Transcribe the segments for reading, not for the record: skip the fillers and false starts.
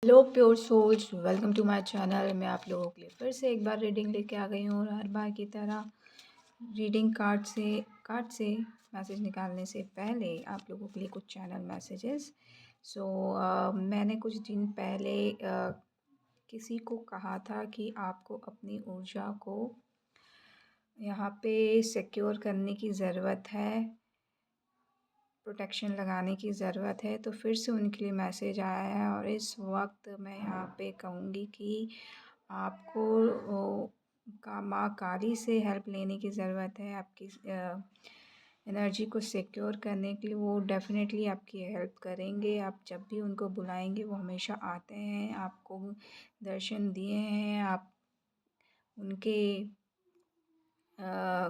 Hello pure souls, welcome to my channel. मैं आप लोगों के लिए फिर से एक बार रीडिंग लेके आ गई हूँ और हर बार की तरह रीडिंग कार्ड से मैसेज निकालने से पहले आप लोगों के लिए कुछ चैनल मैसेजेस। मैंने कुछ दिन पहले किसी को कहा था कि आपको अपनी ऊर्जा को यहाँ पे सिक्योर करने की ज़रूरत है, प्रोटेक्शन लगाने की ज़रूरत है। तो फिर से उनके लिए मैसेज आया है और इस वक्त मैं यहाँ पे कहूँगी कि आपको माँ काली से हेल्प लेने की ज़रूरत है। आपकी एनर्जी को सिक्योर करने के लिए वो डेफ़िनेटली आपकी हेल्प करेंगे। आप जब भी उनको बुलाएंगे वो हमेशा आते हैं, आपको दर्शन दिए हैं। आप उनके अ,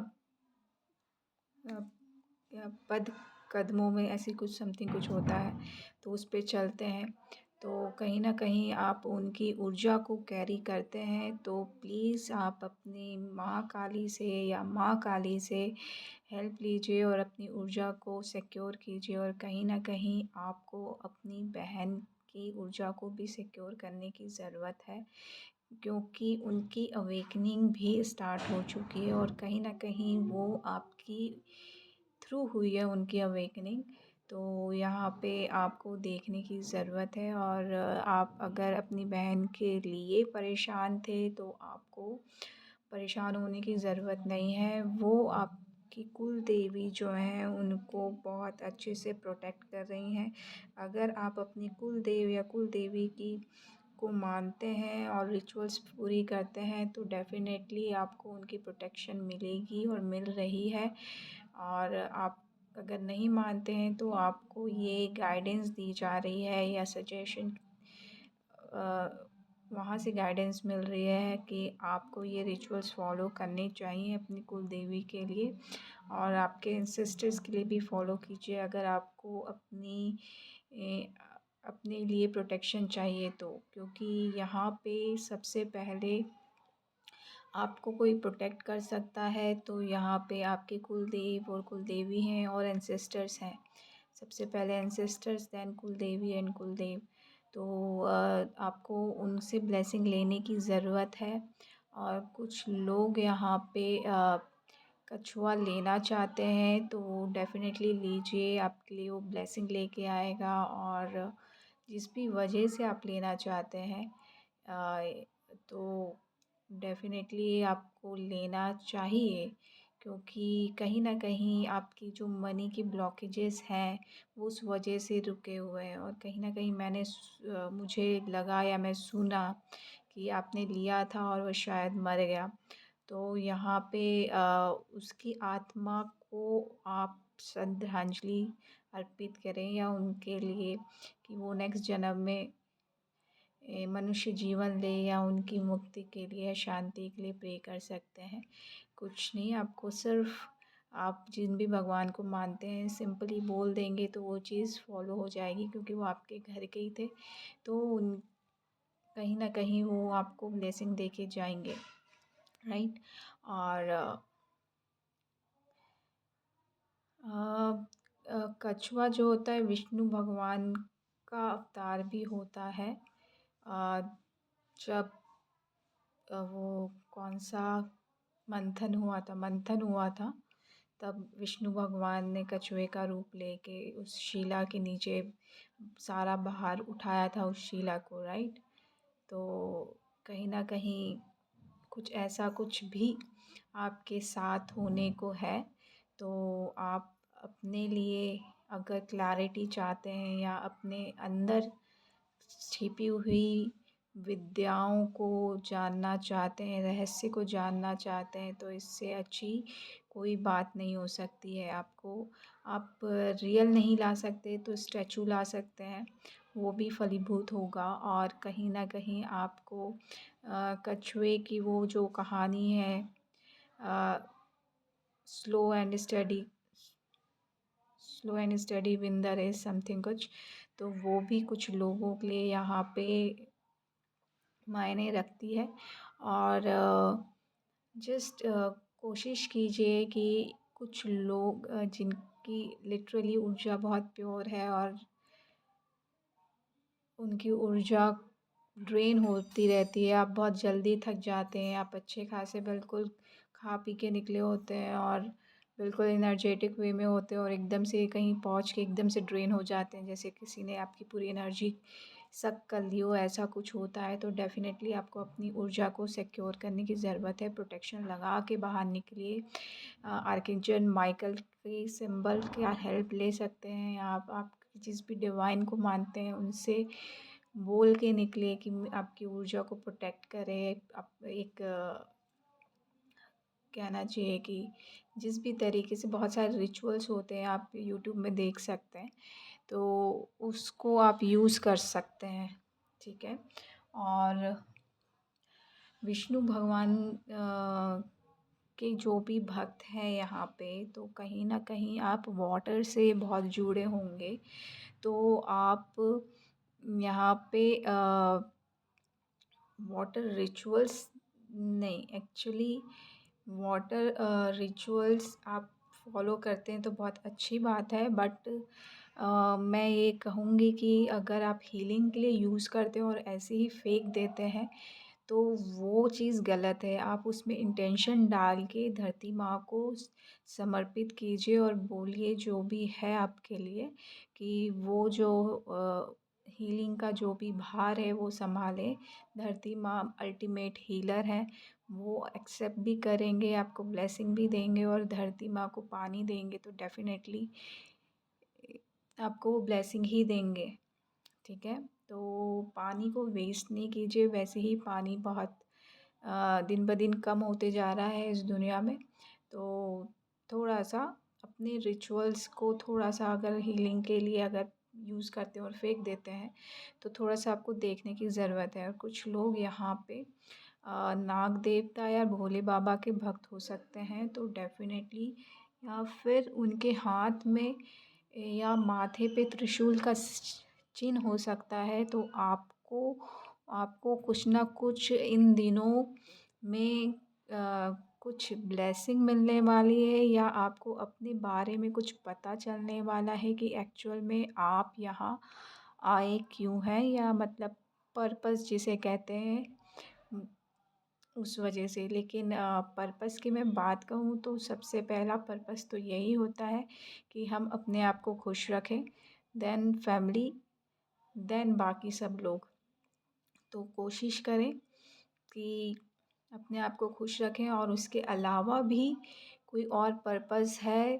पद कदमों में ऐसी कुछ समथिंग कुछ होता है तो उस पे चलते हैं। तो कहीं ना कहीं आप उनकी ऊर्जा को कैरी करते हैं। तो प्लीज़ आप अपनी माँ काली से या माँ काली से हेल्प लीजिए और अपनी ऊर्जा को सिक्योर कीजिए। और कहीं ना कहीं आपको अपनी बहन की ऊर्जा को भी सिक्योर करने की ज़रूरत है, क्योंकि उनकी अवेकनिंग भी स्टार्ट हो चुकी है और कहीं ना कहीं वो आपकी थ्रू हुई है उनकी अवेकनिंग। तो यहाँ पे आपको देखने की ज़रूरत है। और आप अगर अपनी बहन के लिए परेशान थे तो आपको परेशान होने की ज़रूरत नहीं है। वो आपकी कुल देवी जो हैं उनको बहुत अच्छे से प्रोटेक्ट कर रही हैं। अगर आप अपनी कुल देव या कुल देवी की को मानते हैं और रिचुअल्स पूरी करते हैं तो डेफ़िनेटली आपको उनकी प्रोटेक्शन मिलेगी और मिल रही है। और आप अगर नहीं मानते हैं तो आपको ये गाइडेंस दी जा रही है या सजेशन वहाँ से गाइडेंस मिल रही है कि आपको ये रिचुअल्स फॉलो करने चाहिए अपनी कुल देवी के लिए और आपके एंसेस्टर्स के लिए भी फॉलो कीजिए। अगर आपको अपने लिए प्रोटेक्शन चाहिए तो, क्योंकि यहाँ पे सबसे पहले आपको कोई प्रोटेक्ट कर सकता है तो यहाँ पे आपके कुलदेव और कुलदेवी हैं और एंसेस्टर्स हैं। सबसे पहले एंसेस्टर्स, देन कुलदेवी एंड कुलदेव। तो आपको उनसे ब्लेसिंग लेने की ज़रूरत है। और कुछ लोग यहाँ पे कछुआ लेना चाहते हैं तो डेफ़िनेटली लीजिए, आपके लिए वो ब्लेसिंग लेके आएगा। और जिस भी वजह से आप लेना चाहते हैं तो डेफ़िनेटली आपको लेना चाहिए, क्योंकि कहीं न कहीं आपकी जो मनी की ब्लॉकेजेस हैं वो उस वजह से रुके हुए हैं। और कहीं न कहीं मुझे लगा या मैं सुना कि आपने लिया था और वो शायद मर गया। तो यहाँ पे उसकी आत्मा को आप श्रद्धांजलि अर्पित करें या उनके लिए कि वो नेक्स्ट जन्म में मनुष्य जीवन ले या उनकी मुक्ति के लिए या शांति के लिए प्रे कर सकते हैं। कुछ नहीं, आपको सिर्फ आप जिन भी भगवान को मानते हैं सिंपली बोल देंगे तो वो चीज़ फॉलो हो जाएगी, क्योंकि वो आपके घर के ही थे। तो उन कहीं ना कहीं वो आपको ब्लेसिंग दे के जाएंगे, राइट। और कछुआ जो होता है विष्णु भगवान का अवतार भी होता है। जब वो कौन सा मंथन हुआ था तब विष्णु भगवान ने कछुए का रूप लेके उस शिला के नीचे सारा बाहर उठाया था उस शिला को, राइट। तो कहीं ना कहीं कुछ ऐसा कुछ भी आपके साथ होने को है। तो आप अपने लिए अगर क्लैरिटी चाहते हैं या अपने अंदर छिपी हुई विद्याओं को जानना चाहते हैं, रहस्य को जानना चाहते हैं, तो इससे अच्छी कोई बात नहीं हो सकती है। आप रियल नहीं ला सकते तो स्टैचू ला सकते हैं, वो भी फलीभूत होगा। और कहीं ना कहीं आपको कछुए की वो जो कहानी है slow and steady win the race something कुछ, तो वो भी कुछ लोगों के लिए यहाँ पे मायने रखती है। और जस्ट कोशिश कीजिए कि कुछ लोग जिनकी लिटरली ऊर्जा बहुत प्योर है और उनकी ऊर्जा ड्रेन होती रहती है, आप बहुत जल्दी थक जाते हैं, आप अच्छे खासे बिल्कुल खा पी के निकले होते हैं और बिल्कुल एनर्जेटिक वे में होते हैं और एकदम से कहीं पहुंच के एकदम से ड्रेन हो जाते हैं, जैसे किसी ने आपकी पूरी एनर्जी सक कर ली हो, ऐसा कुछ होता है। तो डेफ़िनेटली आपको अपनी ऊर्जा को सिक्योर करने की ज़रूरत है, प्रोटेक्शन लगा के बाहर निकलिए। आर्कएंजल माइकल की सिंबल की हेल्प ले सकते हैं आप जिस भी डिवाइन को मानते हैं उनसे बोल के निकले कि आपकी ऊर्जा को प्रोटेक्ट करें। आप एक कहना चाहिए कि जिस भी तरीके से बहुत सारे रिचुअल्स होते हैं, आप यूट्यूब में देख सकते हैं, तो उसको आप यूज़ कर सकते हैं, ठीक है। और विष्णु भगवान के जो भी भक्त हैं यहाँ पे, तो कहीं न कहीं आप वाटर से बहुत जुड़े होंगे। तो आप यहाँ पे वाटर रिचुअल्स नहीं, एक्चुअली वाटर रिचुअल्स आप फॉलो करते हैं तो बहुत अच्छी बात है, बट मैं ये कहूँगी कि अगर आप हीलिंग के लिए यूज़ करते हो और ऐसे ही फेंक देते हैं तो वो चीज़ गलत है। आप उसमें इंटेंशन डाल के धरती माँ को समर्पित कीजिए और बोलिए जो भी है आपके लिए कि वो जो हीलिंग का जो भी भार है वो सँभाले। धरती माँ अल्टीमेट हीलर है, वो एक्सेप्ट भी करेंगे, आपको ब्लेसिंग भी देंगे और धरती माँ को पानी देंगे तो डेफ़िनेटली आपको वो ब्लेसिंग ही देंगे, ठीक है। तो पानी को वेस्ट नहीं कीजिए, वैसे ही पानी बहुत दिन ब दिन कम होते जा रहा है इस दुनिया में। तो थोड़ा सा अपने रिचुअल्स को थोड़ा सा अगर हीलिंग के लिए अगर यूज़ करते हैं और फेंक देते हैं तो थोड़ा सा आपको देखने की ज़रूरत है। और कुछ लोग यहाँ पे नाग देवता या भोले बाबा के भक्त हो सकते हैं, तो डेफ़िनेटली या फिर उनके हाथ में या माथे पे त्रिशूल का चिन्ह हो सकता है। तो आपको आपको कुछ ना कुछ इन दिनों में कुछ ब्लेसिंग मिलने वाली है या आपको अपने बारे में कुछ पता चलने वाला है कि एक्चुअल में आप यहाँ आए क्यों हैं, या मतलब पर्पस जिसे कहते हैं उस वजह से। लेकिन पर्पस की मैं बात कहूँ तो सबसे पहला पर्पस तो यही होता है कि हम अपने आप को खुश रखें, देन फैमिली, देन बाकी सब लोग। तो कोशिश करें कि अपने आप को खुश रखें और उसके अलावा भी कोई और पर्पस है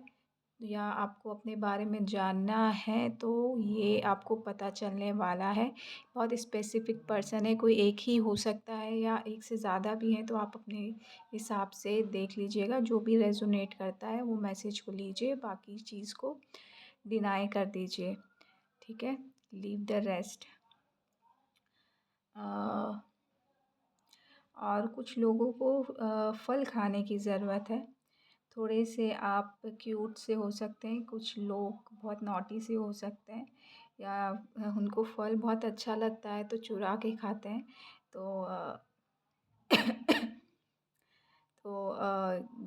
या आपको अपने बारे में जानना है तो ये आपको पता चलने वाला है। बहुत स्पेसिफ़िक पर्सन है, कोई एक ही हो सकता है या एक से ज़्यादा भी हैं, तो आप अपने हिसाब से देख लीजिएगा। जो भी रेज़ोनेट करता है वो मैसेज को लीजिए, बाकी चीज़ को डिनाई कर दीजिए, ठीक है? Leave the rest. और कुछ लोगों को फल खाने की ज़रूरत है। थोड़े से आप क्यूट से हो सकते हैं, कुछ लोग बहुत नॉटी से हो सकते हैं या उनको फल बहुत अच्छा लगता है तो चुरा के खाते हैं। तो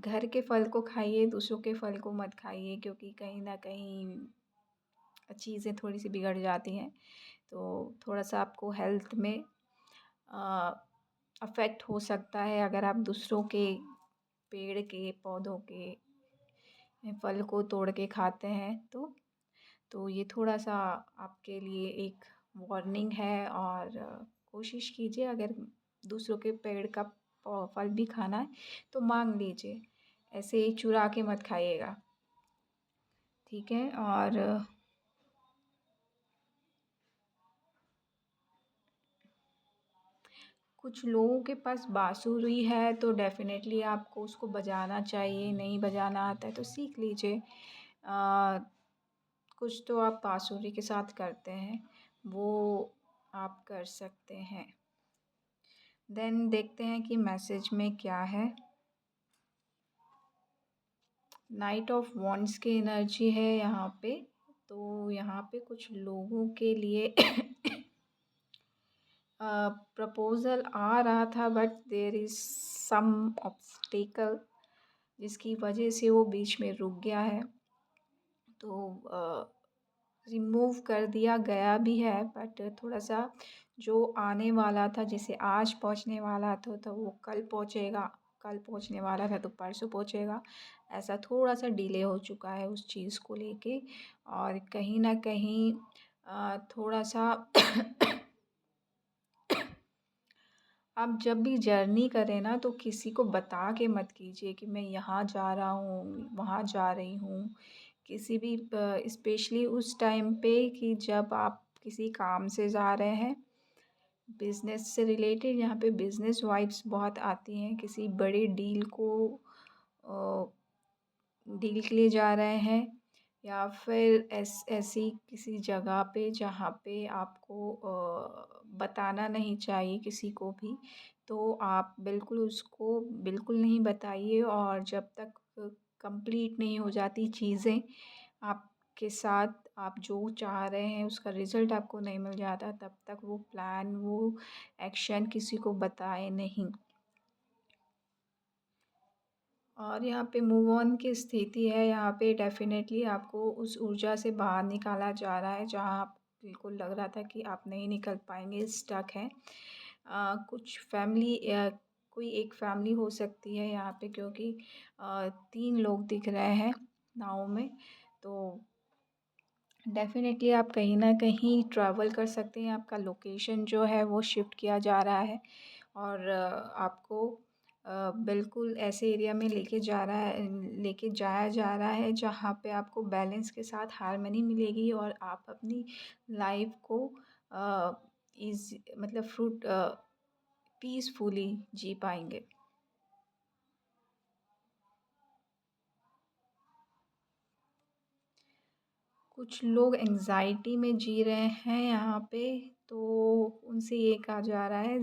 घर के फल को खाइए, दूसरों के फल को मत खाइए, क्योंकि कहीं न कहीं चीज़ें थोड़ी-सी बिगड़ जाती हैं। तो थोड़ा-सा आपको हेल्थ में अफ़ेक्ट हो सकता है अगर आप दूसरों के पेड़ के, पौधों के फल को तोड़ के खाते हैं तो ये थोड़ा-सा आपके लिए एक वार्निंग है। और कोशिश कीजिए अगर दूसरों के पेड़ का फल भी खाना है तो माँग लीजिए, ऐसे ही चुरा के मत खाइएगा, ठीक है। और कुछ लोगों के पास बाँसुरी है तो डेफ़िनेटली आपको उसको बजाना चाहिए, नहीं बजाना आता है तो सीख लीजिए। कुछ तो आप बाँसुरी के साथ करते हैं, वो आप कर सकते हैं। देन देखते हैं कि मैसेज में क्या है। नाइट ऑफ वॉन्ड्स की एनर्जी है यहाँ पे, तो यहाँ पे कुछ लोगों के लिए प्रपोज़ल आ रहा था but there is some obstacle जिसकी वजह से वो बीच में रुक गया है। तो रिमूव कर दिया गया भी है, बट थोड़ा-सा जो आने वाला था, जैसे आज पहुँचने वाला था तो वो कल पहुँचेगा, कल पहुँचने वाला था तो परसों पहुँचेगा। ऐसा थोड़ा-सा डिले हो चुका है उस चीज़ को लेके, और कहीं न कहीं थोड़ा-सा आप जब भी जर्नी करें ना तो किसी को बता के मत कीजिए कि मैं यहाँ जा रहा हूँ, वहाँ जा रही हूँ। किसी भी स्पेशली उस टाइम पे कि जब आप किसी काम से जा रहे हैं, बिज़नेस से रिलेटेड, यहाँ पे बिज़नेस वाइब्स बहुत आती हैं। किसी बड़े अ, डील के लिए जा रहे हैं, या फिर ऐसी किसी जगह पे जहाँ पे आपको बताना नहीं चाहिए किसी को भी, तो आप बिल्कुल उसको बिल्कुल नहीं बताइए। और जब तक कंप्लीट नहीं हो जाती चीज़ें आपके साथ, आप जो चाह रहे हैं उसका रिज़ल्ट आपको नहीं मिल जाता, तब तक वो प्लान, वो एक्शन किसी को बताएँ नहीं। और यहाँ पे मूव ऑन की स्थिति है, यहाँ पे डेफ़िनेटली आपको उस ऊर्जा से बाहर निकाला जा रहा है, जहाँ आप बिल्कुल लग रहा था कि आप नहीं निकल पाएँगे, स्टक हैं। कुछ फैमिली कोई एक फैमिली हो सकती है यहाँ पे, क्योंकि 3 लोग दिख रहे हैं नाव में। तो डेफ़िनेटली आप कहीं न कहीं ट्रैवल कर सकते हैं, आपका लोकेशन जो है वो शिफ्ट किया जा रहा है, और आपको बिल्कुल ऐसे एरिया में लेके जाया जा रहा है जहाँ पे आपको बैलेंस के साथ हार्मनी मिलेगी, और आप अपनी लाइफ़ को मतलब पीसफुली जी पाएँगे। कुछ लोग एंग्ज़ायटी में जी रहे हैं यहाँ पे, तो उनसे ये कहा जा रहा है,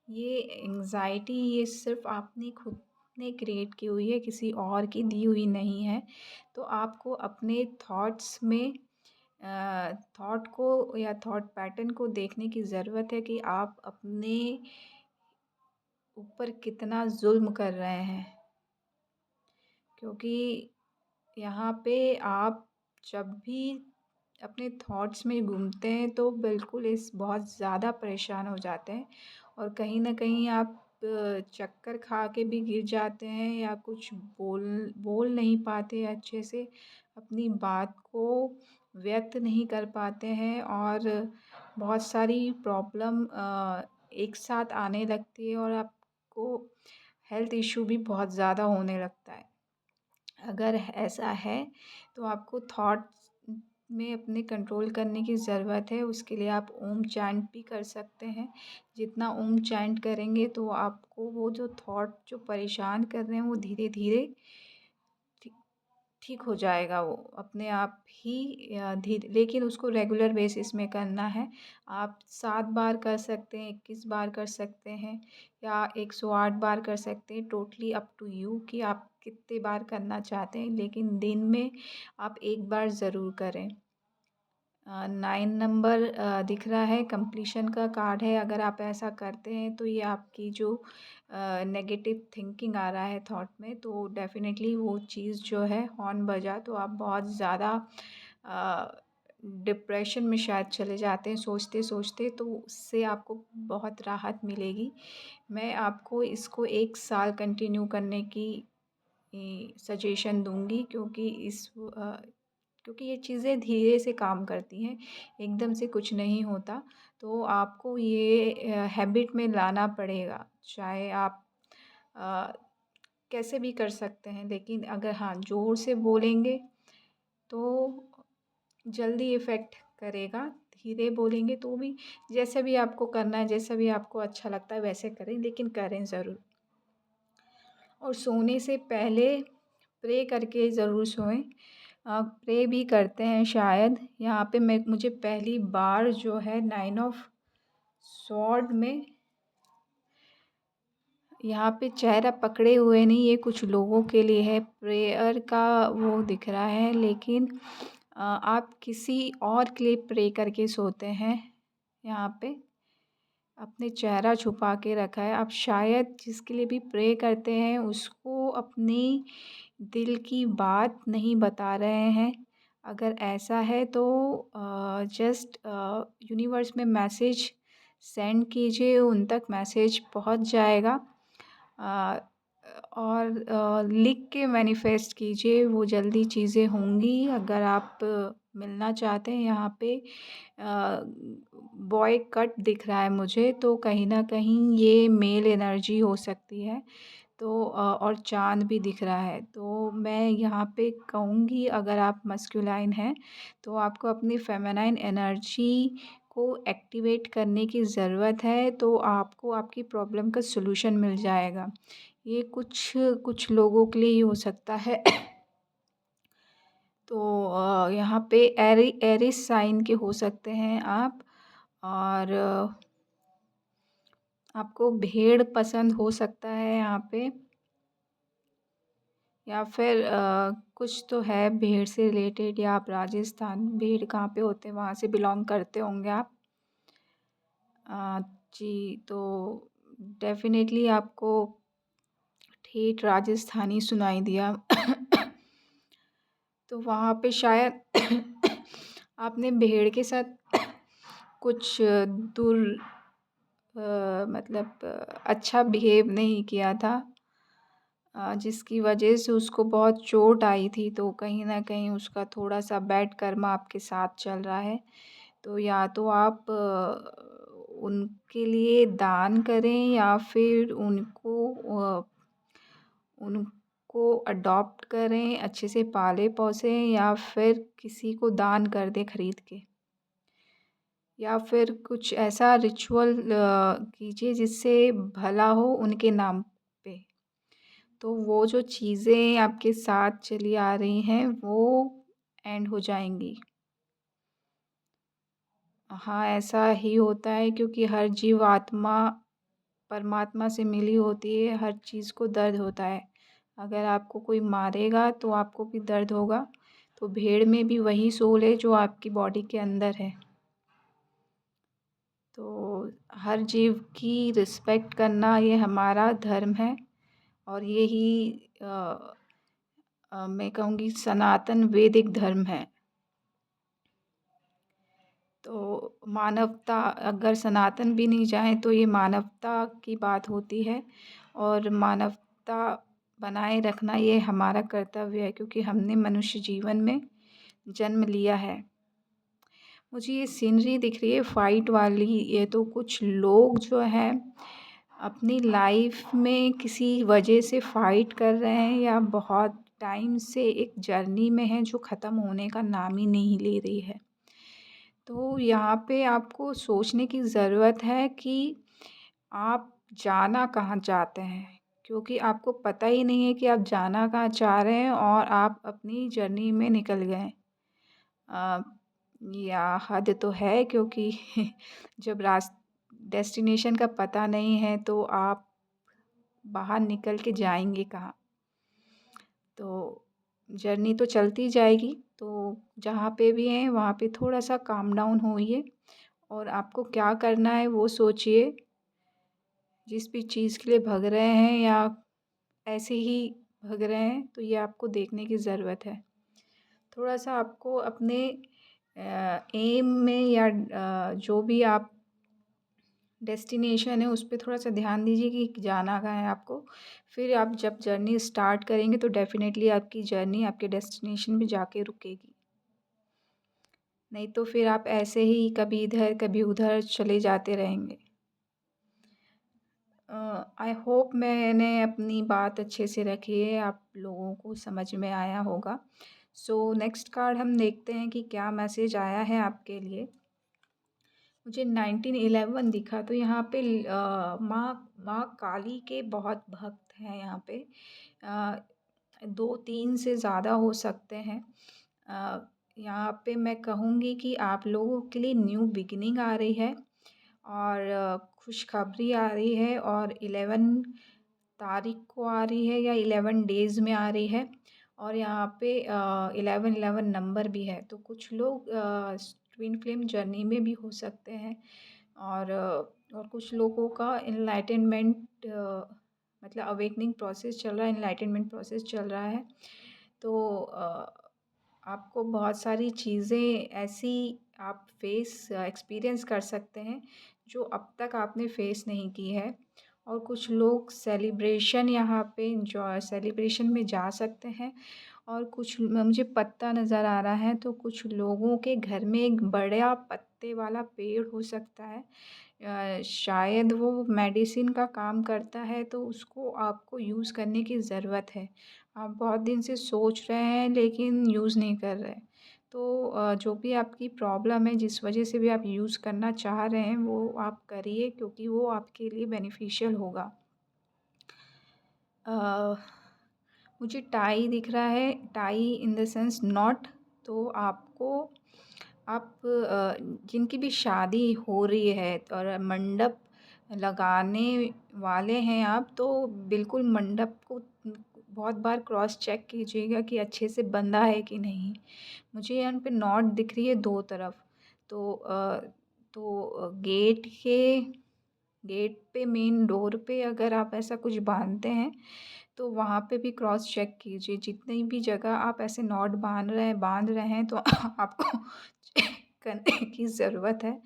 ये एंग्ज़ायटी ये सिर्फ़ आपने खुद ने क्रिएट की हुई है, किसी और की दी हुई नहीं है। तो आपको अपने थॉट को या थॉट पैटर्न को देखने की ज़रूरत है कि आप अपने ऊपर कितना ज़ुल्म कर रहे हैं। क्योंकि यहाँ पे आप जब भी अपने थॉट्स में घूमते हैं तो बिल्कुल इस बहुत ज़्यादा परेशान हो जाते हैं, और कहीं न कहीं आप चक्कर खा के भी गिर जाते हैं, या कुछ बोल बोल नहीं पाते अच्छे से, अपनी बात को व्यक्त नहीं कर पाते हैं, और बहुत सारी प्रॉब्लम एक साथ आने लगती है, और आपको हेल्थ इश्यू भी बहुत ज़्यादा होने लगता है। अगर ऐसा है तो आपको थॉट्स में अपने कंट्रोल करने की ज़रूरत है। उसके लिए आप ओम चैंट भी कर सकते हैं। जितना ओम चैंट करेंगे तो आपको वो जो थॉट जो परेशान कर रहे हैं वो धीरे-धीरे ठीक ठीक हो जाएगा, वो अपने आप ही धीरे, लेकिन उसको रेगुलर बेसिस में करना है। आप 7 बार कर सकते हैं, 21 बार कर सकते हैं, या 108 बार कर सकते हैं, टोटली अप टू यू कि आप कितने बार करना चाहते हैं, लेकिन दिन में आप 1 बार ज़रूर करें। 9 नंबर दिख रहा है, कंप्लीशन का कार्ड है। अगर आप ऐसा करते हैं तो ये आपकी जो नेगेटिव थिंकिंग आ रहा है थॉट में, तो डेफ़िनेटली वो चीज़ जो है हॉर्न बजा तो आप बहुत ज़्यादा डिप्रेशन में शायद चले जाते हैं सोचते-सोचते, तो उससे आपको बहुत राहत मिलेगी। मैं आपको इसको 1 साल कंटिन्यू करने की सजेशन दूँगी, क्योंकि ये चीज़ें धीरे से काम करती हैं, एकदम से कुछ नहीं होता। तो आपको ये हैबिट में लाना पड़ेगा, चाहे आप अ, कैसे भी कर सकते हैं, लेकिन अगर हाँ, ज़ोर से बोलेंगे तो जल्दी इफ़ेक्ट करेगा, धीरे बोलेंगे तो भी जैसे भी आपको करना है, जैसा भी आपको अच्छा लगता है वैसे करें, लेकिन करें ज़रूर। और सोने से पहले प्रे करके ज़रूर सोएं। प्रे भी करते हैं शायद। यहाँ पे मुझे पहली बार जो है 9 ऑफ सॉर्ड में यहाँ पे चेहरा पकड़े हुए नहीं, ये कुछ लोगों के लिए है, प्रेयर का वो दिख रहा है, लेकिन आप किसी और के लिए प्रे करके सोते हैं। यहाँ पे अपने चेहरा छुपा के रखा है, आप शायद जिसके लिए भी प्रे करते हैं उसको अपनी दिल की बात नहीं बता रहे हैं। अगर ऐसा है तो जस्ट यूनिवर्स में मैसेज सेंड कीजिए, उन तक मैसेज पहुंच जाएगा। अ, और लिख के मैनिफेस्ट कीजिए, वो जल्दी चीज़ें होंगी। अगर आप मिलना चाहते हैं यहाँ पे बॉय कट दिख रहा है मुझे, तो कहीं न कहीं ये मेल एनर्जी हो सकती है। तो और चाँद भी दिख रहा है, तो मैं यहाँ पे कहूँगी अगर आप मस्कुलाइन हैं, तो आपको अपनी फ़ेमिनाइन एनर्जी को एक्टिवेट करने की ज़रूरत है, तो आपको आपकी प्रॉब्लम का सॉल्यूशन मिल जाएगा। ये कुछ कुछ लोगों के लिए ही हो सकता है। तो यहाँ पे एरिस साइन के हो सकते हैं आप। और आपको भेड़ पसंद हो सकता है यहाँ पे, या फिर कुछ तो है भेड़ से रिलेटेड, या आप राजस्थान, भेड़ कहाँ पे होते हैं वहाँ से बिलोंग करते होंगे आप। अ, जी, तो डेफ़िनेटली आपको ठेठ राजस्थानी सुनाई दिया। तो वहाँ पे शायद आपने भेड़ के साथ कुछ दुर मतलब अच्छा बिहेव नहीं किया था, जिसकी वजह से उसको बहुत चोट आई थी, तो कहीं न कहीं उसका थोड़ा-सा बैड कर्मा आपके साथ चल रहा है। तो या तो आप उनके लिए दान करें, या फिर उनको अडॉप्ट करें, अच्छे से पालें-पोसें, या फिर किसी को दान कर दें खरीद के। या फिर कुछ ऐसा रिचुअल कीजिए जिससे भला हो उनके नाम पे। तो वो जो चीज़ें आपके साथ चली आ रही हैं वो एंड हो जाएँगी। हाँ, ऐसा ही होता है क्योंकि हर जीव आत्मा परमात्मा से मिली होती है, हर चीज़ को दर्द होता है। अगर आपको कोई मारेगा तो आपको भी दर्द होगा। तो भेड़ में भी वही सोल है जो आपकी बॉडी के अंदर है। तो हर जीव की रिस्पेक्ट करना ये हमारा धर्म है, और यही मैं कहूँगी सनातन वैदिक धर्म है। तो मानवता, अगर सनातन भी नहीं चाहें तो ये मानवता की बात होती है, और मानवता बनाए रखना ये हमारा कर्तव्य है, क्योंकि हमने मनुष्य जीवन में जन्म लिया है। मुझे ये सीनरी दिख रही है फ़ाइट वाली, ये तो कुछ लोग जो हैं अपनी लाइफ में किसी वजह से फ़ाइट कर रहे हैं, या बहुत टाइम से एक जर्नी में हैं जो ख़त्म होने का नाम ही नहीं ले रही है। तो यहाँ पे आपको सोचने की ज़रूरत है कि आप जाना कहाँ चाहते हैं, क्योंकि आपको पता ही नहीं है कि आप जाना कहाँ चाह रहे हैं, और आप अपनी जर्नी में निकल गए। अ, या हद तो है, क्योंकि जब डेस्टिनेशन का पता नहीं है तो आप बाहर निकल के जाएंगे कहाँ। तो जर्नी तो चलती जाएगी, तो जहाँ पे भी हैं वहाँ पे थोड़ा सा काम डाउन होइए, और आपको क्या करना है वो सोचिए। जिस भी चीज़ के लिए भग रहे हैं, या ऐसे ही भग रहे हैं, तो ये आपको देखने की ज़रूरत है। थोड़ा सा आपको अपने एम में, या जो भी आप डेस्टिनेशन है उस पे थोड़ा सा ध्यान दीजिए कि जाना कहाँ है आपको। फिर आप जब जर्नी स्टार्ट करेंगे तो डेफ़िनेटली आपकी जर्नी आपके डेस्टिनेशन पे जाके रुकेगी। नहीं तो फिर आप ऐसे ही कभी इधर कभी उधर चले जाते रहेंगे। आई होप मैंने अपनी बात अच्छे से रखी है, आप लोगों को समझ में आया होगा। सो नेक्स्ट कार्ड हम देखते हैं कि क्या मैसेज आया है आपके लिए। मुझे 1911 दिखा, तो यहाँ पे माँ माँ काली के बहुत भक्त हैं यहाँ पे। 2-3 से ज़्यादा हो सकते हैं। यहाँ पे मैं कहूँगी कि आप लोगों के लिए न्यू बिगिनिंग आ रही है, और खुशखबरी आ रही है, और 11 तारीख को आ रही है, या 11 डेज़ में आ रही है। और यहाँ पे 11-11 नंबर भी है, तो कुछ लोग ट्विन फ्लेम जर्नी में भी हो सकते हैं। और कुछ लोगों का इनलाइटनमेंट मतलब अवेकनिंग प्रोसेस चल रहा है, इनलाइटनमेंट प्रोसेस चल रहा है। तो आपको बहुत सारी चीज़ें ऐसी आप एक्सपीरियंस कर सकते हैं जो अब तक आपने फेस नहीं की है। और कुछ लोग सेलिब्रेशन यहाँ पे सेलिब्रेशन में जा सकते हैं। और कुछ मुझे पत्ता नज़र आ रहा है, तो कुछ लोगों के घर में एक बड़ा पत्ते वाला पेड़ हो सकता है। शायद वो मेडिसिन का काम करता है, तो उसको आपको यूज़ करने की ज़रूरत है। आप बहुत दिन से सोच रहे हैं लेकिन यूज़ नहीं कर रहे। तो जो भी आपकी प्रॉब्लम है, जिस वजह से भी आप यूज़ करना चाह रहे हैं, वो आप करिए क्योंकि वो आपके लिए बेनिफिशियल होगा। अ, मुझे टाई दिख रहा है, tie in the sense not. तो आपको आप जिनकी भी शादी हो रही है और मंडप लगाने वाले हैं आप, तो बिल्कुल मंडप को बहुत बार क्रॉस चेक कीजिएगा कि अच्छे से बंधा है कि नहीं। मुझे यहाँ पे नॉट दिख रही है 2 तरफ। तो गेट पे मेन डोर पे अगर आप ऐसा कुछ बांधते हैं, तो वहाँ पे भी क्रॉस चेक कीजिए। जितनी भी जगह आप ऐसे नॉट बांध रहे हैं तो आपको चेक करने की ज़रूरत है।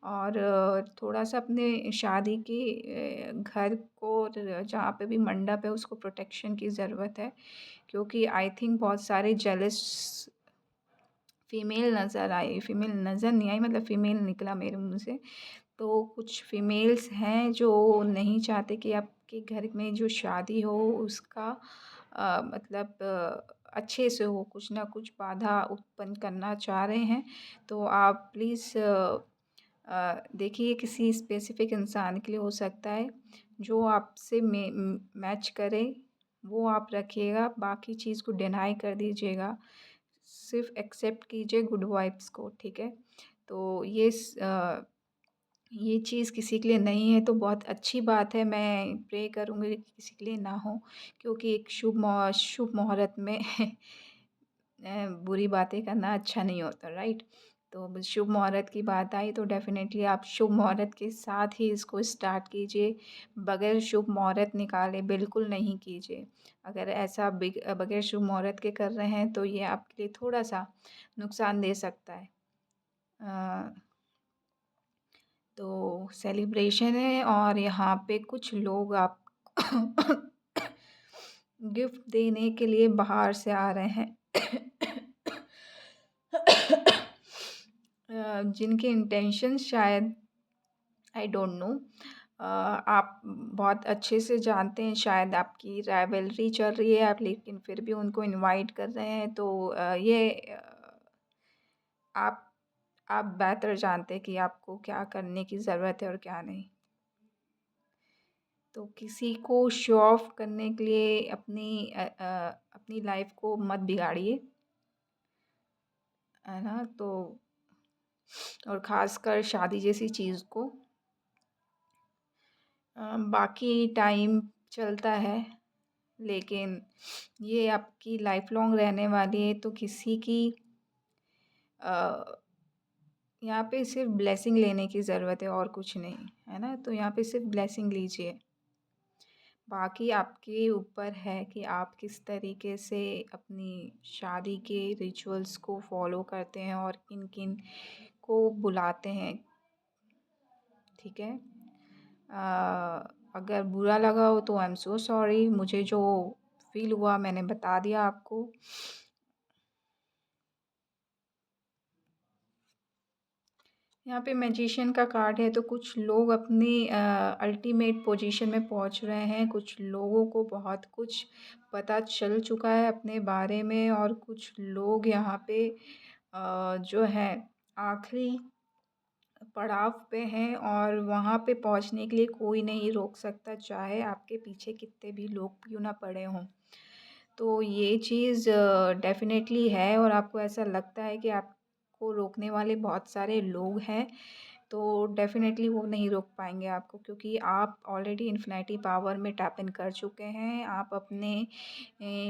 और थोड़ा-सा अपने शादी के घर को जहाँ पे भी मंडप है उसको प्रोटेक्शन की ज़रूरत है। क्योंकि आई थिंक बहुत सारे जेलस फीमेल नज़र नहीं आई, मतलब फीमेल निकला मेरे मुँह से। तो कुछ फीमेल्स हैं जो नहीं चाहते कि आपके घर में जो शादी हो उसका मतलब अच्छे से हो, कुछ ना कुछ बाधा उत्पन्न करना चाह रहे हैं। तो आप प्लीज़ देखिए, किसी स्पेसिफ़िक इंसान के लिए हो सकता है, जो आपसे मैच करे वो आप रखिएगा, बाकी चीज़ को डिनाई कर दीजिएगा। सिर्फ़ एक्सेप्ट कीजिए गुड वाइब्स को, ठीक है? तो ये चीज़ किसी के लिए नहीं है तो बहुत अच्छी बात है। मैं प्रे करूँगी कि किसी के लिए ना हो, क्योंकि एक शुभ मुहूर्त में बुरी बातें करना अच्छा नहीं होता, राइट? तो अब शुभ मुहूर्त की बात आई तो डेफ़िनेटली आप शुभ मुहूर्त के साथ ही इसको स्टार्ट कीजिए। बगैर शुभ मुहूर्त निकाले बिल्कुल नहीं कीजिए। अगर ऐसा बगैर शुभ मुहूर्त के कर रहे हैं तो ये आपके लिए थोड़ा-सा नुकसान दे सकता है। अ तो सेलिब्रेशन है और यहाँ पे कुछ लोग आप गिफ्ट देने के लिए बाहर से आ रहे हैं। जिनके इंटेंशन शायद आई डोंट नो, आप बहुत अच्छे से जानते हैं, शायद आपकी राइवलरी चल रही है आप, लेकिन फिर भी उनको इनवाइट कर रहे हैं। तो आप आप बेहतर जानते हैं कि आपको क्या करने की ज़रूरत है और क्या नहीं। तो किसी को शो ऑफ करने के लिए अपनी लाइफ को मत बिगाड़िए, है ना? तो और ख़ासकर शादी जैसी चीज़ को। बाकी टाइम चलता है, लेकिन ये आपकी लाइफ लॉन्ग रहने वाली है, तो किसी की अ, यहाँ पे सिर्फ ब्लेसिंग लेने की ज़रूरत है और कुछ नहीं, है ना? तो यहाँ पे सिर्फ ब्लेसिंग लीजिए। बाकी आपके ऊपर है कि आप किस तरीके से अपनी शादी के रिचुअल्स को फॉलो करते हैं और किन-किन को बुलाते हैं, ठीक है? अगर बुरा लगा हो तो आई एम सो सॉरी। मुझे जो फ़ील हुआ मैंने बता दिया आपको। यहाँ पे मैजिशियन का कार्ड है, तो कुछ लोग अपनी अल्टीमेट पोजीशन में पहुँच रहे हैं। कुछ लोगों को बहुत कुछ पता चल चुका है अपने बारे में, और कुछ लोग यहाँ पे जो है आखिरी पड़ाव पे हैं और वहाँ पे पहुँचने के लिए कोई नहीं रोक सकता, चाहे आपके पीछे कितने भी लोग क्यों ना पड़े हों। तो ये चीज़ डेफ़िनेटली है, और आपको ऐसा लगता है कि आपको रोकने वाले बहुत सारे लोग हैं, तो डेफ़िनेटली वो नहीं रोक पाएँगे आपको, क्योंकि आप ऑलरेडी इन्फिनिटी पावर में टैप इन कर चुके हैं। आप अपने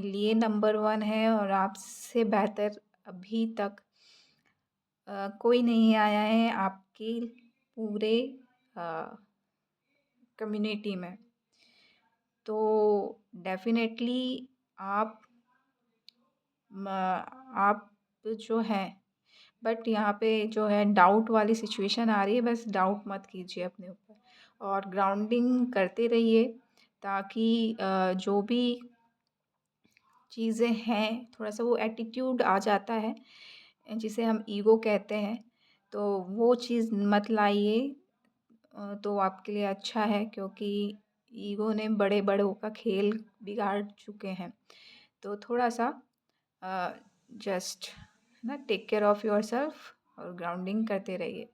लिए नंबर 1 हैं, और आपसे बेहतर अभी तक कोई नहीं आया है आपकी पूरे अ, कम्युनिटी में। तो डेफ़िनेटली आप म आप जो हैं बट यहाँ पे जो है डाउट वाली सिचुएशन आ रही है, बस डाउट मत कीजिए अपने ऊपर और ग्राउंडिंग करते रहिए ताकि जो भी चीज़ें हैं थोड़ा सा वो एटीट्यूड आ जाता है जिसे हम ईगो कहते हैं, तो वो चीज़ मत लाइए। तो आपके लिए अच्छा है क्योंकि ईगो ने बड़े बड़ों का खेल बिगाड़ चुके हैं। तो थोड़ा सा जस्ट ना टेक केयर ऑफ़ योरसेल्फ और ग्राउंडिंग करते रहिए।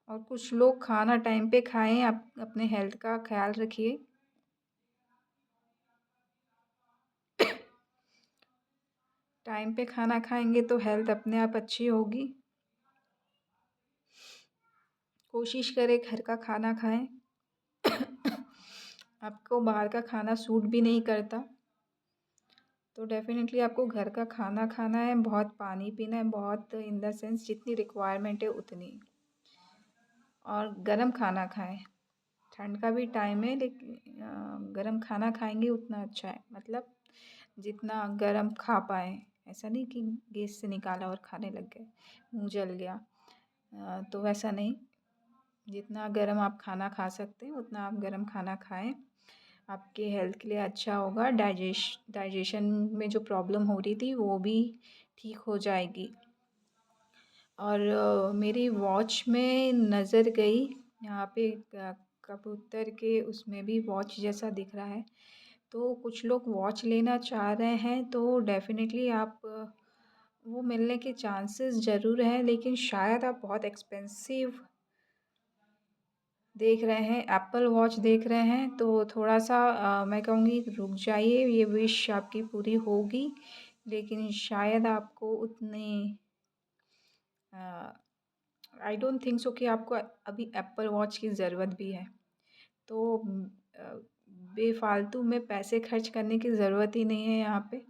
और कुछ लोग खाना टाइम पे खाएं, आप अपने हेल्थ का ख्याल रखिए। टाइम पे खाना खाएंगे तो हेल्थ अपने आप अच्छी होगी। कोशिश करें घर का खाना खाएं। आपको बाहर का खाना सूट भी नहीं करता तो डेफ़िनेटली आपको घर का खाना खाना है, बहुत पानी पीना है, बहुत इन द सेंस जितनी रिक्वायरमेंट है उतनी, और गरम खाना खाएं। ठंड का भी टाइम है लेकिन गरम खाना खाएंगे उतना अच्छा है, मतलब जितना गरम खा पाएँ। ऐसा नहीं कि गैस से निकाला और खाने लग गए, मुँह जल गया। तो वैसा नहीं, जितना गरम आप खाना खा सकते हैं उतना आप गरम खाना खाएं। आपके हेल्थ के लिए अच्छा होगा। डाइजेशन में जो प्रॉब्लम हो रही थी वो भी ठीक हो जाएगी। और मेरी वॉच में नज़र गई, यहाँ पे कबूतर के उसमें भी वॉच जैसा दिख रहा है, तो कुछ लोग वॉच लेना चाह रहे हैं तो डेफ़िनेटली आप वो मिलने के चांसेस ज़रूर हैं, लेकिन शायद आप बहुत एक्सपेंसिव देख रहे हैं, एप्पल वॉच देख रहे हैं, तो थोड़ा-सा मैं कहूँगी रुक जाइए, ये विश आपकी पूरी होगी, लेकिन शायद आपको उतने आई डोंट थिंक सो कि आपको अभी एप्पल वॉच की ज़रूरत भी है। तो अ, बेफ़ालतू में पैसे खर्च करने की ज़रूरत ही नहीं है यहाँ पे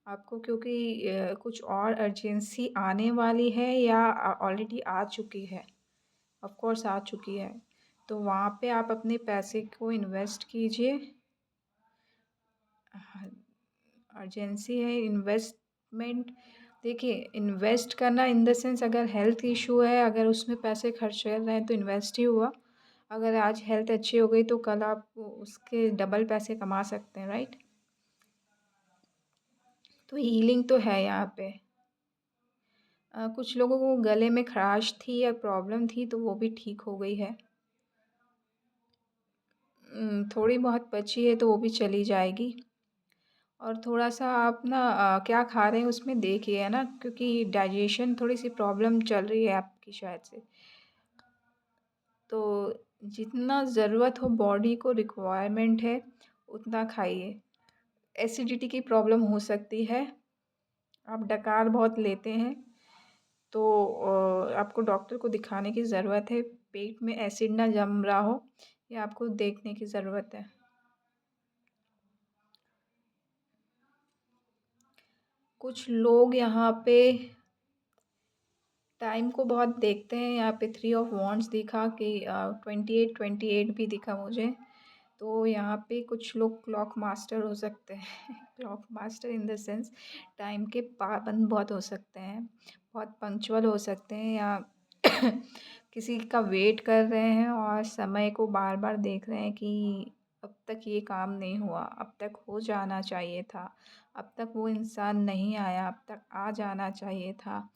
आपको, क्योंकि कुछ और अर्जेंसी आने वाली है या ऑलरेडी आ चुकी है, ऑफ़ कोर्स आ चुकी है। तो वहाँ पे आप अपने पैसे को इन्वेस्ट कीजिए। हाँ, अर्जेंसी है इन्वेस्टमेंट। देखिए, इन्वेस्ट करना इन द सेंस अगर हेल्थ इशू है, अगर उसमें पैसे खर्च कर रहे हैं तो इन्वेस्ट ही हुआ। अगर आज हेल्थ अच्छी हो गई तो कल आप उसके डबल पैसे कमा सकते हैं, राइट? तो हीलिंग तो है यहाँ पे। कुछ लोगों को गले में खराश थी या प्रॉब्लम थी तो वो भी ठीक हो गई है। थोड़ी बहुत बची है तो वो भी चली जाएगी। और थोड़ा-सा आप ना क्या खा रहे हैं उसमें देखिए, है ना? क्योंकि डाइजेशन थोड़ी-सी प्रॉब्लम चल रही है आपकी शायद से। तो जितना ज़रूरत हो बॉडी को रिक्वायरमेंट है, उतना खाइए। एसिडिटी की प्रॉब्लम हो सकती है, आप डकार बहुत लेते हैं, तो आपको डॉक्टर को दिखाने की ज़रूरत है। पेट में एसिड ना जम रहा हो, ये आपको देखने की ज़रूरत है। कुछ लोग यहाँ पे टाइम को बहुत देखते हैं, यहाँ पे 3 ऑफ वॉन्ड्स दिखा कि 28 भी दिखा मुझे। तो यहाँ पे कुछ लोग क्लॉक मास्टर हो सकते हैं। Clock master in the sense time के पाबंद बहुत हो सकते हैं, बहुत पंक्चुअल हो सकते हैं, या किसी का वेट कर रहे हैं और समय को बार-बार देख रहे हैं कि अब तक ये काम नहीं हुआ, अब तक हो जाना चाहिए था, अब तक वो इंसान नहीं आया, अब तक आ जाना चाहिए था।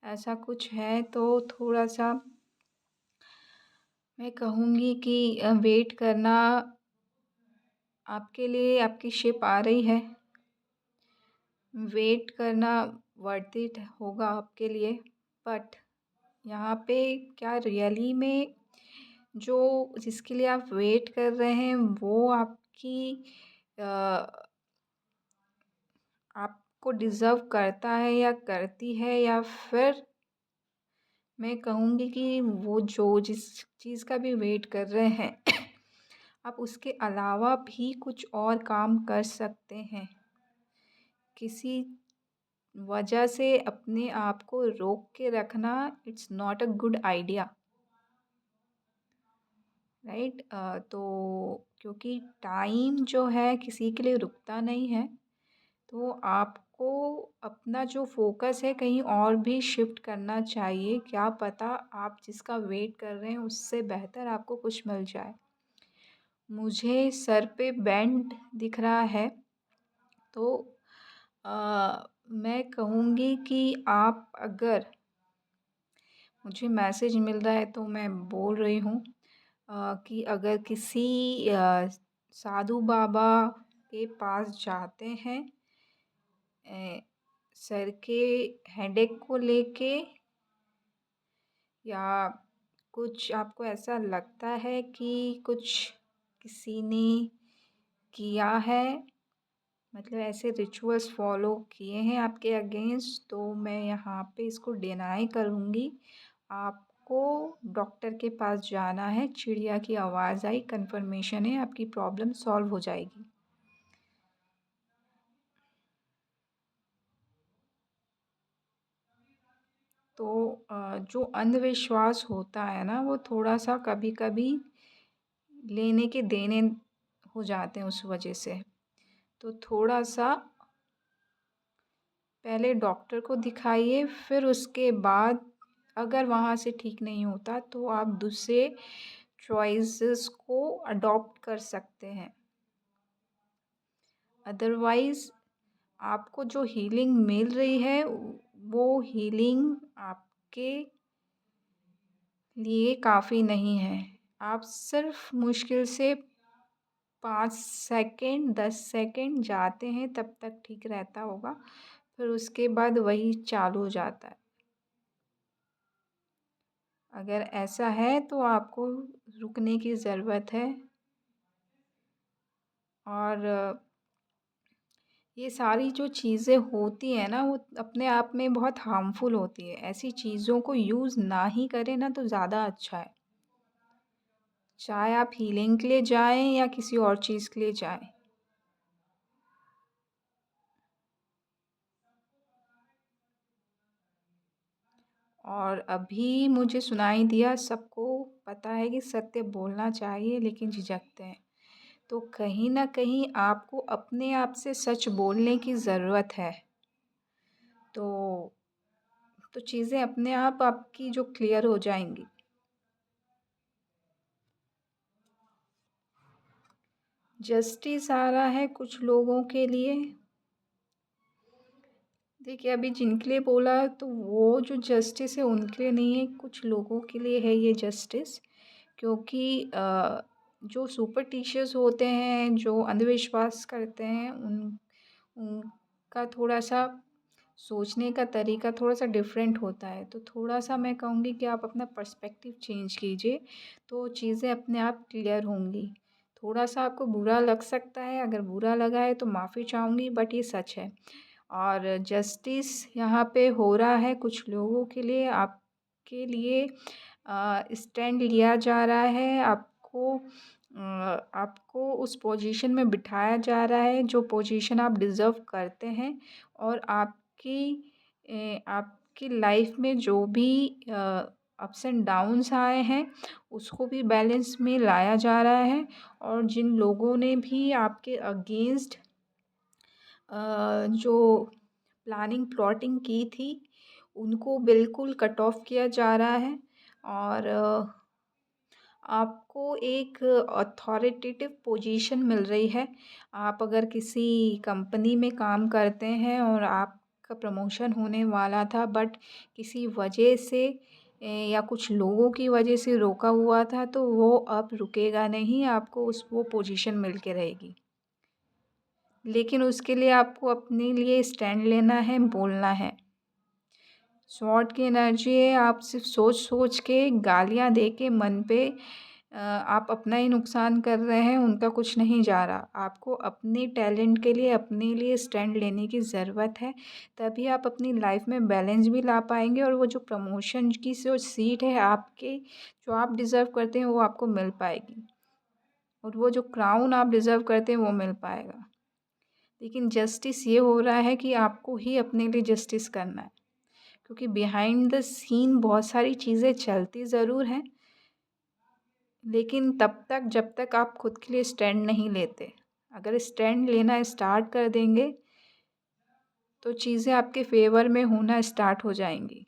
ऐसा कुछ है तो थोड़ा-सा मैं कहूँगी कि वेट करना आपके लिए, आपकी शिप आ रही है। वेट करना वर्थ इट होगा आपके लिए, बट यहाँ पे क्या रियली में जो जिसके लिए आप वेट कर रहे हैं वो अ, आपको डिज़र्व करता है या करती है, या फिर मैं कहूँगी कि वो जो जिस चीज़ का भी वेट कर रहे हैं आप उसके अलावा भी कुछ और काम कर सकते हैं। किसी वजह से अपने आप को रोक के रखना it's not a good idea, right? तो क्योंकि टाइम जो है किसी के लिए रुकता नहीं है, तो आपको अपना जो फ़ोकस है कहीं और भी शिफ्ट करना चाहिए। क्या पता आप जिसका वेट कर रहे हैं उससे बेहतर आपको कुछ मिल जाए। मुझे सर पे बैंड दिख रहा है, तो मैं कहूँगी कि आप अगर मुझे मैसेज मिल रहा है तो मैं बोल रही हूँ कि अगर किसी साधु बाबा के पास जाते हैं अ, सर के हेडेक को लेके, या कुछ आपको ऐसा लगता है कि कुछ किसी ने किया है, मतलब ऐसे रिचुअल्स फॉलो किए हैं आपके अगेंस्ट, तो मैं यहाँ पे इसको डिनाई करूँगी। आपको डॉक्टर के पास जाना है। चिड़िया की आवाज़ आई, कन्फर्मेशन है, आपकी प्रॉब्लम सॉल्व हो जाएगी। तो जो अंधविश्वास होता है ना, वो थोड़ा-सा कभी-कभी लेने के देने हो जाते हैं उस वजह से। तो थोड़ा-सा पहले डॉक्टर को दिखाइए, फिर उसके बाद अगर वहाँ से ठीक नहीं होता तो आप दूसरे चॉइसेस को अडॉप्ट कर सकते हैं। अदरवाइज़ आपको जो हीलिंग मिल रही है वो हीलिंग आपके लिए काफ़ी नहीं है। आप सिर्फ़ मुश्किल से 5 सेकंड 10 सेकंड जाते हैं तब तक ठीक रहता होगा, फिर उसके बाद वही चालू हो जाता है। अगर ऐसा है तो आपको रुकने की ज़रूरत है। और ये सारी जो चीज़ें होती हैं ना, वो अपने आप में बहुत हार्मफुल होती है। ऐसी चीज़ों को यूज़ ना ही करें ना तो ज़्यादा अच्छा है। चाहे आप हीलिंग के लिए जाएँ या किसी और चीज़ के लिए जाएँ। और अभी मुझे सुनाई दिया, सबको पता है कि सत्य बोलना चाहिए लेकिन झिझकते हैं। तो कहीं न कहीं आपको अपने आप से सच बोलने की ज़रूरत है। तो चीज़ें अपने आप आपकी जो क्लियर हो जाएँगी। जस्टिस आ रहा है कुछ लोगों के लिए। देखिए, अभी जिनके लिए बोला है तो वो जो जस्टिस है उनके लिए नहीं है, कुछ लोगों के लिए है ये जस्टिस। क्योंकि जो सुपरस्टिशियस होते हैं, जो अंधविश्वास करते हैं, उनका थोड़ा-सा सोचने का तरीका थोड़ा-सा डिफरेंट होता है। तो थोड़ा-सा मैं कहूँगी कि आप अपना पर्सपेक्टिव चेंज कीजिए, तो चीज़ें अपने आप क्लियर होंगी। थोड़ा-सा आपको बुरा लग सकता है, अगर बुरा लगा है तो माफ़ी चाहूँगी, बट ये सच है। और जस्टिस यहाँ पे हो रहा है कुछ लोगों के लिए, आपके लिए स्टैंड लिया जा रहा है, आपको उस पोजीशन में बिठाया जा रहा है जो पोजीशन आप डिज़र्व करते हैं। और आपकी लाइफ में जो भी अप्स एंड डाउन्स आए हैं उसको भी बैलेंस में लाया जा रहा है। और जिन लोगों ने भी आपके अगेंस्ट जो प्लानिंग प्लॉटिंग की थी उनको बिल्कुल कट ऑफ किया जा रहा है। और आपको एक अथॉरिटेटिव पोजीशन मिल रही है। आप अगर किसी कंपनी में काम करते हैं और आपका प्रमोशन होने वाला था, बट किसी वजह से या कुछ लोगों की वजह से रोका हुआ था, तो वो अब रुकेगा नहीं, आपको वो पोजीशन मिल के रहेगी। लेकिन उसके लिए आपको अपने लिए स्टैंड लेना है, बोलना है। स्वॉर्ड की एनर्जी है, आप सिर्फ सोच सोच के गालियाँ दे के मन पे आप अपना ही नुकसान कर रहे हैं, उनका कुछ नहीं जा रहा। आपको अपने टैलेंट के लिए अपने लिए स्टैंड लेने की ज़रूरत है, तभी आप अपनी लाइफ में बैलेंस भी ला पाएंगे और वो जो प्रमोशन की जो सीट है आपके, जो आप डिज़र्व करते हैं, वो आपको मिल पाएगी। और वो जो क्राउन आप डिज़र्व करते हैं वो मिल पाएगा। लेकिन जस्टिस ये हो रहा है कि आपको ही अपने लिए जस्टिस करना है, क्योंकि बिहाइंड द सीन बहुत सारी चीज़ें चलती ज़रूर हैं, लेकिन तब तक जब तक आप खुद के लिए स्टैंड नहीं लेते। अगर स्टैंड लेना स्टार्ट कर देंगे तो चीज़ें आपके फ़ेवर में होना स्टार्ट हो जाएँगी।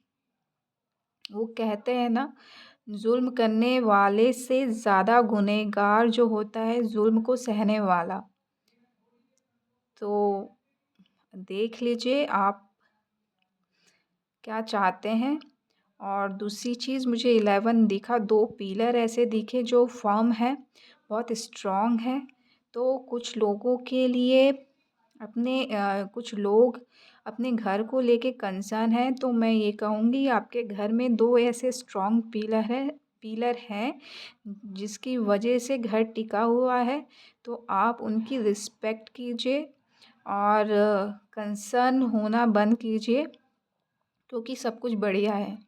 वो कहते हैं ना, ज़ुल्म करने वाले से ज़्यादा गुनहगार जो होता है ज़ुल्म को सहने वाला। तो देख लीजिए आप क्या चाहते हैं। और दूसरी चीज़, मुझे 11 दिखा, 2 पिलर ऐसे दिखे जो फ़र्म हैं, बहुत स्ट्रॉन्ग हैं। तो कुछ लोगों के लिए कुछ लोग अपने घर को लेके कंसर्न हैं, तो मैं ये कहूँगी आपके घर में 2 ऐसे स्ट्रॉन्ग पिलर हैं जिसकी वजह से घर टिका हुआ है। तो आप उनकी रिस्पेक्ट कीजिए और कंसर्न होना बंद कीजिए, क्योंकि सब कुछ बढ़िया है।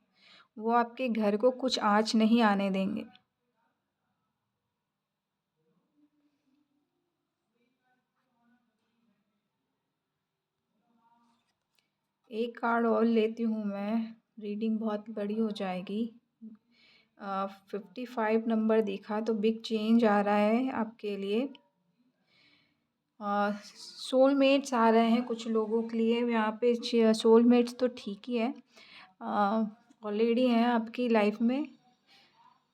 वो आपके घर को कुछ आँच नहीं आने देंगे। एक कार्ड और लेती हूँ मैं, रीडिंग बहुत बड़ी हो जाएगी। 55 नंबर दिखा, तो बिग चेंज आ रहा है आपके लिए। सोलमेट्स आ रहे हैं कुछ लोगों के लिए यहाँ पे। सोलमेट्स तो ठीक ही है, ऑलरेडी हैं आपकी लाइफ में,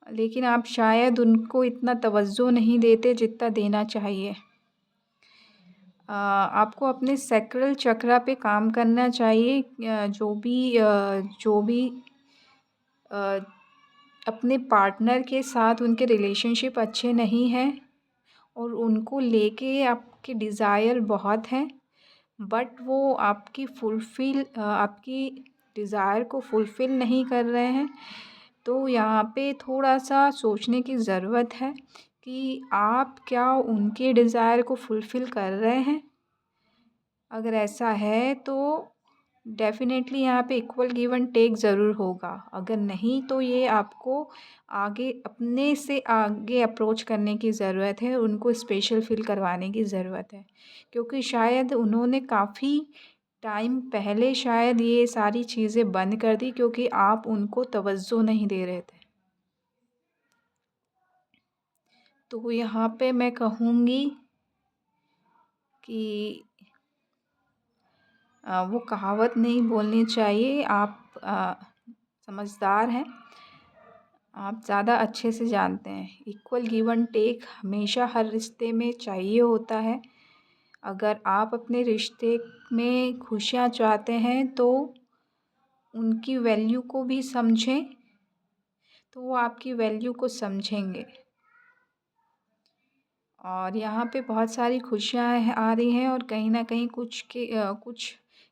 लेकिन आप शायद उनको इतना तवज्जो नहीं देते जितना देना चाहिए। आपको अपने सैक्रल चक्रा पे काम करना चाहिए। जो भी अ, अपने पार्टनर के साथ उनके रिलेशनशिप अच्छे नहीं हैं और उनको लेके आपके डिज़ायर बहुत हैं, बट वो आपकी डिज़ायर को फुलफ़िल नहीं कर रहे हैं। तो यहाँ पे थोड़ा-सा सोचने की ज़रूरत है कि आप क्या उनके डिज़ायर को फुलफ़िल कर रहे हैं? अगर ऐसा है तो डेफ़िनेटली यहाँ पे इक्वल गिव एंड टेक ज़रूर होगा। अगर नहीं तो ये आपको अपने से आगे अप्रोच करने की ज़रूरत है, उनको स्पेशल फ़ील करवाने की ज़रूरत है। क्योंकि शायद उन्होंने काफ़ी टाइम पहले शायद ये सारी चीज़ें बंद कर दी, क्योंकि आप उनको तवज्जो नहीं दे रहे थे। तो यहाँ पे मैं कहूँगी कि वो कहावत नहीं बोलनी चाहिए। आप समझदार हैं, आप ज़्यादा अच्छे से जानते हैं। इक्वल गिव एंड टेक हमेशा हर रिश्ते में चाहिए होता है। अगर आप अपने रिश्ते में खुशियाँ चाहते हैं तो उनकी वैल्यू को भी समझें, तो वो आपकी वैल्यू को समझेंगे। और यहाँ पे बहुत सारी खुशियाँ आ रही हैं, और कहीं न कहीं कुछ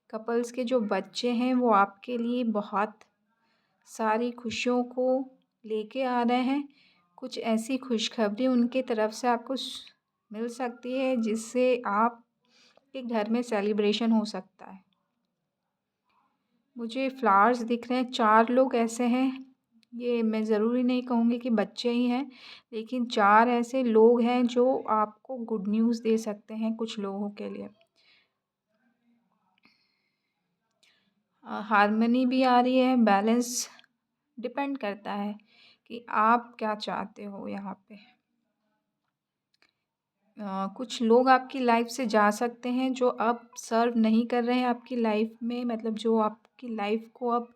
कपल्स के जो बच्चे हैं वो आपके लिए बहुत सारी खुशियों को लेके आ रहे हैं। कुछ ऐसी खुशखबरी उनके तरफ से आपको मिल सकती है जिससे आपके घर में सेलिब्रेशन हो सकता है। मुझे फ्लावर्स दिख रहे हैं, 4 लोग ऐसे हैं, ये मैं ज़रूरी नहीं कहूँगी कि बच्चे ही हैं, लेकिन 4 ऐसे लोग हैं जो आपको गुड न्यूज़ दे सकते हैं कुछ लोगों के लिए। हार्मनी भी आ रही है, बैलेंस डिपेंड करता है कि आप क्या चाहते हो यहाँ पे। कुछ लोग आपकी लाइफ से जा सकते हैं जो अब सर्व नहीं कर रहे हैं आपकी लाइफ में, मतलब जो आपकी लाइफ को अब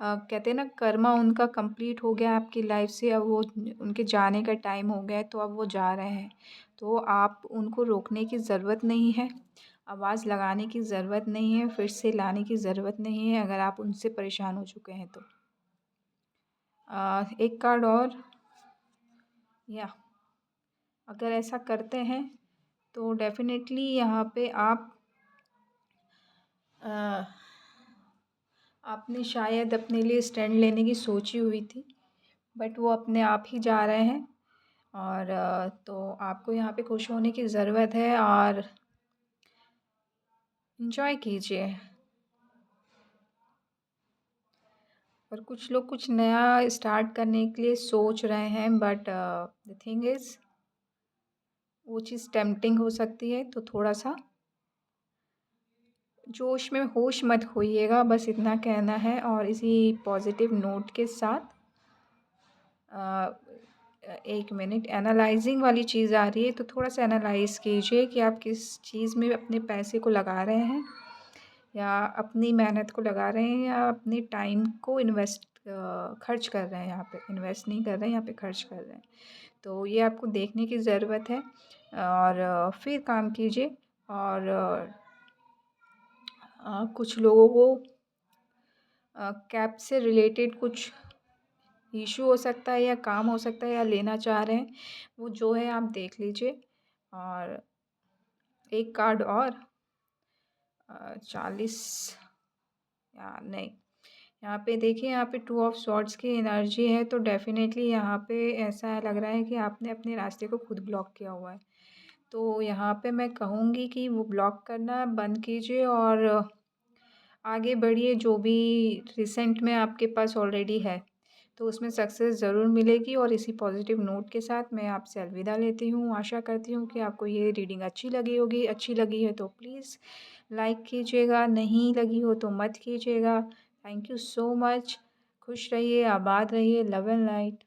कहते हैं ना, कर्मा उनका कंप्लीट हो गया आपकी लाइफ से, अब वो उनके जाने का टाइम हो गया है, तो अब वो जा रहे हैं। तो आप उनको रोकने की ज़रूरत नहीं है, आवाज़ लगाने की ज़रूरत नहीं है, फिर से लाने की ज़रूरत नहीं है, अगर आप उनसे परेशान हो चुके हैं तो। एक कार्ड और, या अगर ऐसा करते हैं तो डेफ़िनेटली यहाँ पे अ, आपने शायद अपने लिए स्टैंड लेने की सोची हुई थी, बट वो अपने आप ही जा रहे हैं। और तो आपको यहाँ पे खुश होने की ज़रूरत है और एन्जॉय कीजिए। और कुछ लोग कुछ नया स्टार्ट करने के लिए सोच रहे हैं, बट द थिंग इज़ वो चीज़ टेम्प्टिंग हो सकती है, तो थोड़ा-सा जोश में होश मत खोइएगा, बस इतना कहना है। और इसी पॉज़िटिव नोट के साथ अ, एक मिनट, एनालाइज़िंग वाली चीज़ आ रही है, तो थोड़ा-सा एनालाइज़ कीजिए कि आप किस चीज़ में अपने पैसे को लगा रहे हैं। या अपनी मेहनत को लगा रहे हैं या अपने टाइम को खर्च कर रहे हैं यहाँ पे। इन्वेस्ट नहीं कर रहे हैं, यहाँ पे खर्च कर रहे हैं। तो ये आपको देखने की ज़रूरत है और फिर काम कीजिए। और कुछ लोगों को कैब से रिलेटेड कुछ इशू हो सकता है या काम हो सकता है या लेना चाह रहे हैं, वो जो है आप देख लीजिए। और एक कार्ड और 40 या नहीं, यहाँ पे देखिए, यहाँ पे 2 ऑफ स्वॉर्ड्स की एनर्जी है, तो डेफ़िनेटली यहाँ पे ऐसा लग रहा है कि आपने अपने रास्ते को खुद ब्लॉक किया हुआ है। तो यहाँ पे मैं कहूँगी कि वो ब्लॉक करना बंद कीजिए और आगे बढ़िए। जो भी रिसेंट में आपके पास ऑलरेडी है, तो उसमें सक्सेस ज़रूर मिलेगी। और इसी पॉजिटिव नोट के साथ मैं आपसे अलविदा लेती हूँ। आशा करती हूँ कि आपको ये रीडिंग अच्छी लगी होगी। अच्छी लगी है तो प्लीज़ लाइक कीजिएगा, नहीं लगी हो तो मत कीजिएगा। Thank you so much. खुश रहिए, आबाद रहिए। Love and light.